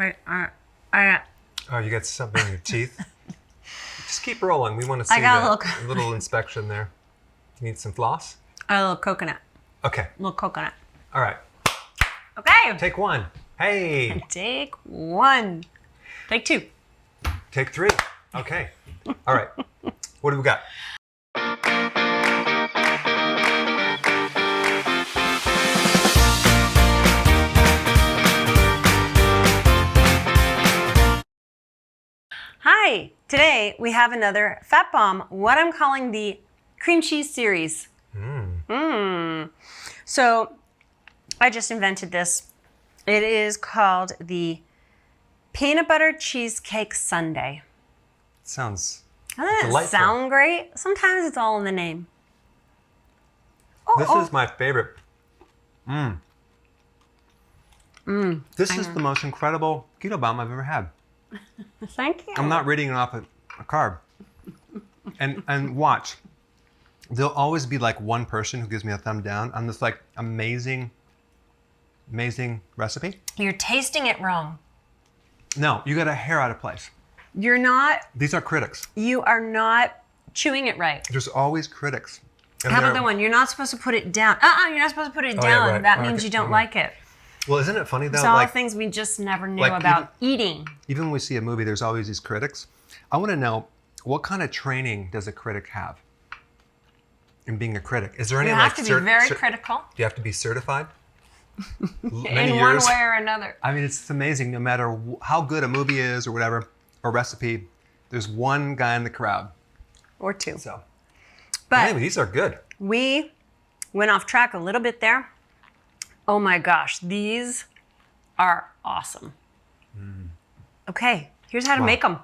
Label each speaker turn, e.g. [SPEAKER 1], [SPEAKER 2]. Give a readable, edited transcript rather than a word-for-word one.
[SPEAKER 1] Oh, you got something in your teeth? Just keep rolling. We want to see
[SPEAKER 2] I got
[SPEAKER 1] a little inspection there. You need some floss?
[SPEAKER 2] A little coconut.
[SPEAKER 1] Okay.
[SPEAKER 2] A little coconut.
[SPEAKER 1] All right.
[SPEAKER 2] Okay.
[SPEAKER 1] Take one. Hey.
[SPEAKER 2] Take one. Take two.
[SPEAKER 1] Take three. Okay. All right. What do we got?
[SPEAKER 2] Hi. Today we have another Fat Bomb, what I'm calling the cream cheese series. So I just invented this. It is called the peanut butter cheesecake sundae.
[SPEAKER 1] Sounds
[SPEAKER 2] Doesn't it
[SPEAKER 1] delightful.
[SPEAKER 2] sound great? Sometimes it's all in the name.
[SPEAKER 1] This is my favorite. This is the most incredible keto bomb I've ever had.
[SPEAKER 2] Thank you.
[SPEAKER 1] I'm not reading it off a carb. And watch. There'll always be like one person who gives me a thumb down on this like amazing recipe.
[SPEAKER 2] You're tasting it wrong.
[SPEAKER 1] No, you got a hair out of place.
[SPEAKER 2] You're not.
[SPEAKER 1] These are critics.
[SPEAKER 2] You are not chewing it right.
[SPEAKER 1] There's always critics. And
[SPEAKER 2] How about
[SPEAKER 1] they're-
[SPEAKER 2] the one? You're not supposed to put it down. You're not supposed to put it
[SPEAKER 1] Oh,
[SPEAKER 2] down.
[SPEAKER 1] yeah, right.
[SPEAKER 2] That
[SPEAKER 1] Oh,
[SPEAKER 2] means
[SPEAKER 1] okay.
[SPEAKER 2] you don't
[SPEAKER 1] Okay.
[SPEAKER 2] like it.
[SPEAKER 1] Well, isn't it funny though?
[SPEAKER 2] It's all
[SPEAKER 1] Like,
[SPEAKER 2] things we just never knew
[SPEAKER 1] like
[SPEAKER 2] about eating.
[SPEAKER 1] even when we see a movie, there's always these critics. I want to know, what kind of training does a critic have in being a critic? Is there any
[SPEAKER 2] You
[SPEAKER 1] like
[SPEAKER 2] have to be very critical
[SPEAKER 1] Do you have to be certified?
[SPEAKER 2] in one way or another.
[SPEAKER 1] I mean, it's amazing. No matter how good a movie is or whatever, or recipe, there's one guy in the crowd.
[SPEAKER 2] Or two.
[SPEAKER 1] So,
[SPEAKER 2] But
[SPEAKER 1] anyway, these are good.
[SPEAKER 2] we went off track a little bit there. Oh my gosh, these are awesome. Okay, here's how to make them.